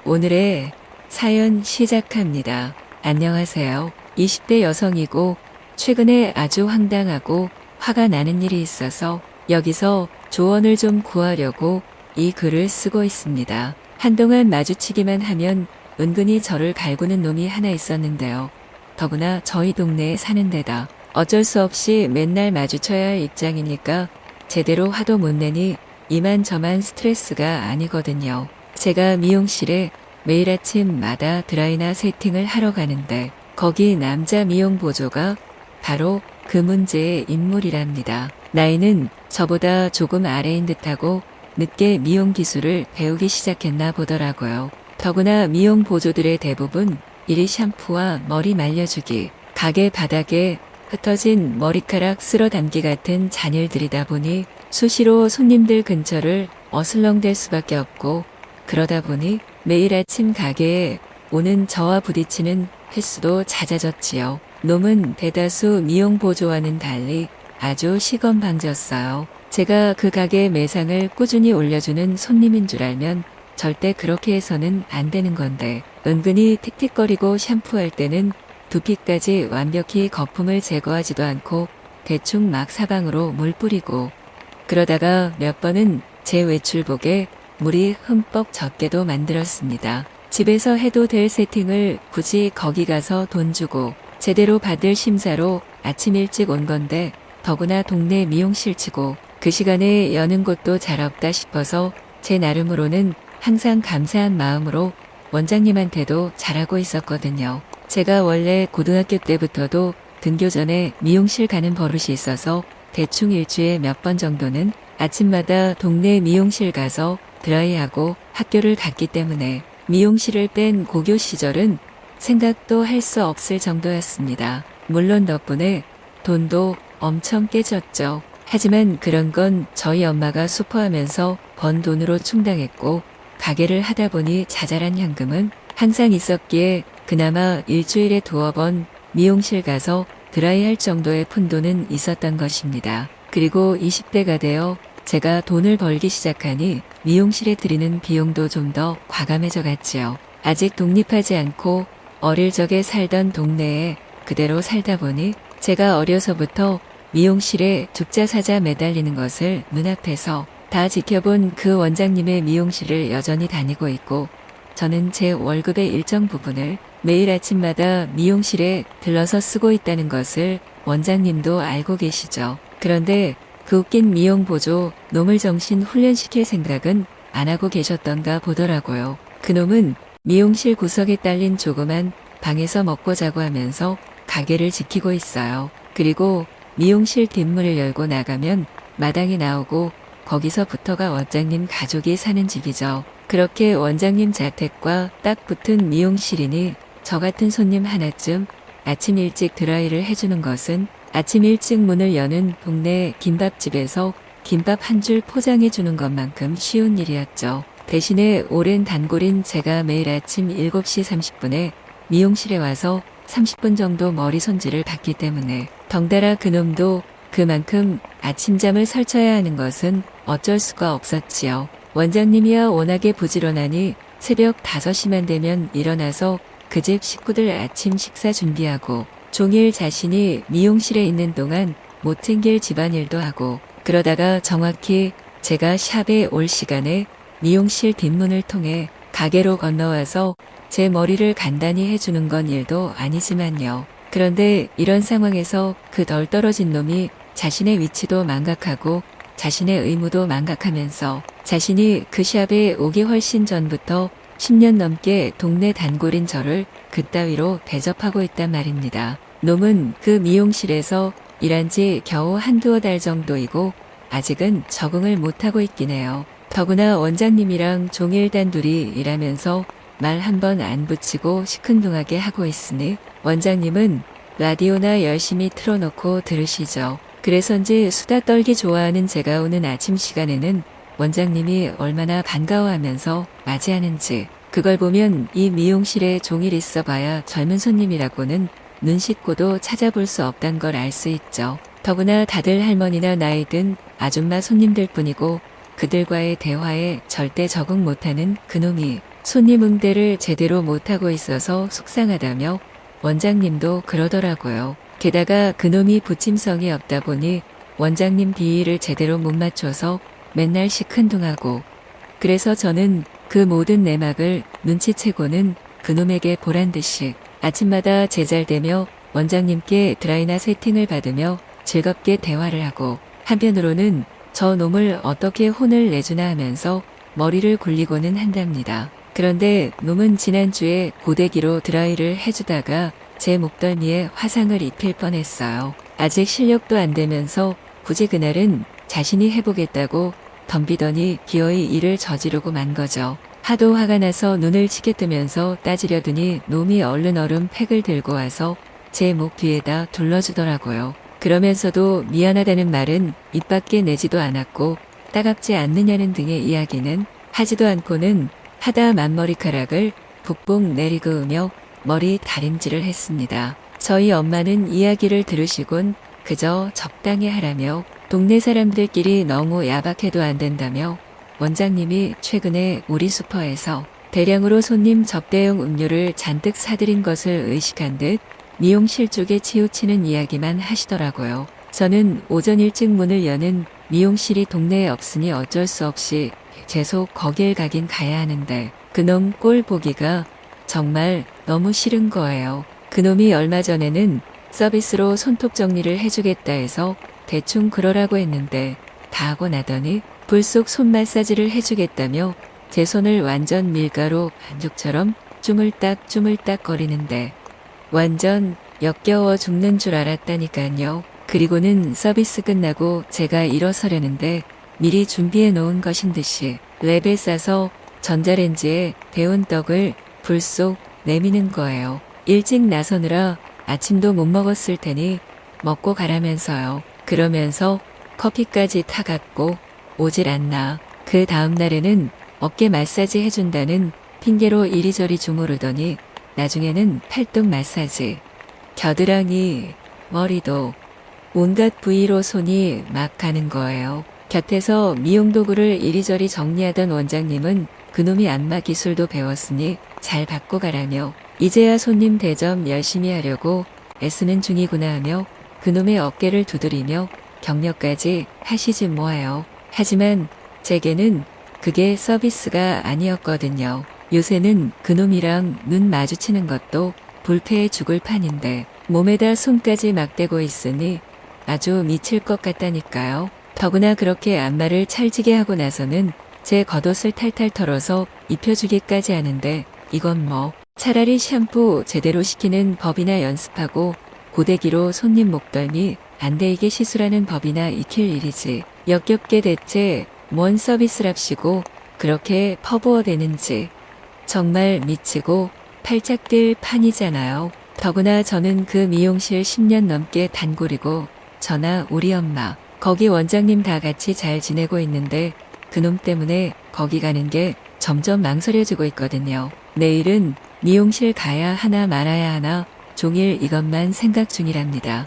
오늘의 사연 시작합니다. 안녕하세요. 20대 여성이고 최근에 아주 황당하고 화가 나는 일이 있어서 여기서 조언을 좀 구하려고 이 글을 쓰고 있습니다. 한동안 마주치기만 하면 은근히 저를 갈구는 놈이 하나 있었는데요. 더구나 저희 동네에 사는 데다 어쩔 수 없이 맨날 마주쳐야 할 입장이니까 제대로 화도 못 내니 이만저만 스트레스가 아니거든요. 제가 미용실에 매일 아침마다 드라이나 세팅을 하러 가는데 거기 남자 미용 보조가 바로 그 문제의 인물이랍니다. 나이는 저보다 조금 아래인 듯하고 늦게 미용 기술을 배우기 시작했나 보더라고요. 더구나 미용 보조들의 대부분 일이 샴푸와 머리 말려주기, 가게 바닥에 흩어진 머리카락 쓸어담기 같은 잔일들이다 보니 수시로 손님들 근처를 어슬렁댈 수밖에 없고 그러다 보니 매일 아침 가게에 오는 저와 부딪히는 횟수도 잦아졌지요. 놈은 대다수 미용 보조와는 달리 아주 시건방졌어요. 제가 그 가게의 매상을 꾸준히 올려주는 손님인 줄 알면 절대 그렇게 해서는 안 되는 건데 은근히 틱틱거리고 샴푸할 때는 두피까지 완벽히 거품을 제거하지도 않고 대충 막 사방으로 물 뿌리고 그러다가 몇 번은 제 외출복에 물이 흠뻑 젖게도 만들었습니다. 집에서 해도 될 세팅을 굳이 거기 가서 돈 주고 제대로 받을 심사로 아침 일찍 온 건데 더구나 동네 미용실치고 그 시간에 여는 곳도 잘 없다 싶어서 제 나름으로는 항상 감사한 마음으로 원장님한테도 잘하고 있었거든요. 제가 원래 고등학교 때부터도 등교 전에 미용실 가는 버릇이 있어서 대충 일주일에 몇 번 정도는 아침마다 동네 미용실 가서 드라이하고 학교를 갔기 때문에 미용실을 뺀 고교 시절은 생각도 할 수 없을 정도였습니다. 물론 덕분에 돈도 엄청 깨졌죠. 하지만 그런 건 저희 엄마가 수포하면서 번 돈으로 충당했고 가게를 하다 보니 자잘한 현금은 항상 있었기에 그나마 일주일에 두어 번 미용실 가서 드라이할 정도의 푼돈은 있었던 것입니다. 그리고 20대가 되어 제가 돈을 벌기 시작하니 미용실에 들이는 비용도 좀 더 과감해져 갔지요. 아직 독립하지 않고 어릴 적에 살던 동네에 그대로 살다 보니 제가 어려서부터 미용실에 죽자 사자 매달리는 것을 눈앞에서 다 지켜본 그 원장님의 미용실을 여전히 다니고 있고 저는 제 월급의 일정 부분을 매일 아침마다 미용실에 들러서 쓰고 있다는 것을 원장님도 알고 계시죠. 그런데 그 웃긴 미용 보조 놈을 정신 훈련시킬 생각은 안 하고 계셨던가 보더라고요. 그놈은 미용실 구석에 딸린 조그만 방에서 먹고 자고 하면서 가게를 지키고 있어요. 그리고 미용실 뒷문을 열고 나가면 마당이 나오고 거기서부터가 원장님 가족이 사는 집이죠. 그렇게 원장님 자택과 딱 붙은 미용실이니 저 같은 손님 하나쯤 아침 일찍 드라이를 해주는 것은 아침 일찍 문을 여는 동네 김밥집에서 김밥 한 줄 포장해 주는 것만큼 쉬운 일이었죠. 대신에 오랜 단골인 제가 매일 아침 7시 30분에 미용실에 와서 30분 정도 머리 손질을 받기 때문에 덩달아 그놈도 그만큼 아침잠을 설쳐야 하는 것은 어쩔 수가 없었지요. 원장님이야 워낙에 부지런하니 새벽 5시만 되면 일어나서 그 집 식구들 아침 식사 준비하고 종일 자신이 미용실에 있는 동안 못 챙길 집안일도 하고 그러다가 정확히 제가 샵에 올 시간에 미용실 뒷문을 통해 가게로 건너와서 제 머리를 간단히 해주는 건 일도 아니지만요. 그런데 이런 상황에서 그 덜 떨어진 놈이 자신의 위치도 망각하고 자신의 의무도 망각하면서 자신이 그 샵에 오기 훨씬 전부터 10년 넘게 동네 단골인 저를 그따위로 대접하고 있단 말입니다. 놈은 그 미용실에서 일한 지 겨우 한두어 달 정도이고 아직은 적응을 못하고 있긴 해요. 더구나 원장님이랑 종일 단둘이 일하면서 말 한 번 안 붙이고 시큰둥하게 하고 있으니 원장님은 라디오나 열심히 틀어놓고 들으시죠. 그래서인지 수다 떨기 좋아하는 제가 오는 아침 시간에는 원장님이 얼마나 반가워하면서 맞이하는지 그걸 보면 이 미용실에 종일 있어봐야 젊은 손님이라고는 눈 씻고도 찾아볼 수 없단 걸 알 수 있죠. 더구나 다들 할머니나 나이 든 아줌마 손님들 뿐이고 그들과의 대화에 절대 적응 못하는 그놈이 손님 응대를 제대로 못하고 있어서 속상하다며 원장님도 그러더라고요. 게다가 그놈이 부침성이 없다 보니 원장님 비위를 제대로 못 맞춰서 맨날 시큰둥하고, 그래서 저는 그 모든 내막을 눈치채고는 그놈에게 보란듯이 아침마다 제잘되며 원장님께 드라이나 세팅을 받으며 즐겁게 대화를 하고, 한편으로는 저 놈을 어떻게 혼을 내주나 하면서 머리를 굴리고는 한답니다. 그런데 놈은 지난주에 고데기로 드라이를 해주다가 제 목덜미에 화상을 입힐 뻔했어요. 아직 실력도 안 되면서 굳이 그날은 자신이 해보겠다고 덤비더니 기어이 일을 저지르고 만 거죠. 하도 화가 나서 눈을 치게 뜨면서 따지려더니 놈이 얼른 얼음 팩을 들고 와서 제 목 뒤에다 둘러주더라고요. 그러면서도 미안하다는 말은 입 밖에 내지도 않았고 따갑지 않느냐는 등의 이야기는 하지도 않고는 하다 만머리카락을 북북 내리그으며 머리 다림질을 했습니다. 저희 엄마는 이야기를 들으시곤 그저 적당히 하라며 동네 사람들끼리 너무 야박해도 안 된다며 원장님이 최근에 우리 슈퍼에서 대량으로 손님 접대용 음료를 잔뜩 사들인 것을 의식한 듯 미용실 쪽에 치우치는 이야기만 하시더라고요. 저는 오전 일찍 문을 여는 미용실이 동네에 없으니 어쩔 수 없이 재속 거길 가긴 가야 하는데 그놈 꼴 보기가 정말 너무 싫은 거예요. 그놈이 얼마 전에는 서비스로 손톱 정리를 해주겠다 해서 대충 그러라고 했는데 다 하고 나더니 불쑥 손 마사지를 해주겠다며 제 손을 완전 밀가루 반죽처럼 쪼물딱 거리는데 완전 역겨워 죽는 줄 알았다니까요. 그리고는 서비스 끝나고 제가 일어서려는데 미리 준비해 놓은 것인 듯이 랩에 싸서 전자레인지에 데운 떡을 불 속 내미는 거예요. 일찍 나서느라 아침도 못 먹었을 테니 먹고 가라면서요. 그러면서 커피까지 타갖고 오질 않나. 그 다음 날에는 어깨 마사지 해준다는 핑계로 이리저리 주무르더니 나중에는 팔뚝 마사지, 겨드랑이, 머리도 온갖 부위로 손이 막 가는 거예요. 곁에서 미용 도구를 이리저리 정리하던 원장님은 그놈이 안마 기술도 배웠으니 잘 받고 가라며 이제야 손님 대접 열심히 하려고 애쓰는 중이구나 하며 그놈의 어깨를 두드리며 격려까지 하시지 뭐예요. 하지만 제게는 그게 서비스가 아니었거든요. 요새는 그놈이랑 눈 마주치는 것도 불쾌해 죽을 판인데 몸에다 손까지 막 대고 있으니 아주 미칠 것 같다니까요. 더구나 그렇게 안마를 찰지게 하고 나서는 제 겉옷을 탈탈 털어서 입혀주기까지 하는데 이건 뭐 차라리 샴푸 제대로 시키는 법이나 연습하고 고데기로 손님 목덜미 안 데이게 시술하는 법이나 익힐 일이지. 역겹게 대체 뭔 서비스랍시고 그렇게 퍼부어대는지 정말 미치고 팔짝 뛸 판이잖아요. 더구나 저는 그 미용실 10년 넘게 단골이고 저나 우리 엄마 거기 원장님 다 같이 잘 지내고 있는데 그놈 때문에 거기 가는 게 점점 망설여지고 있거든요. 내일은 미용실 가야 하나 말아야 하나 종일 이것만 생각 중이랍니다.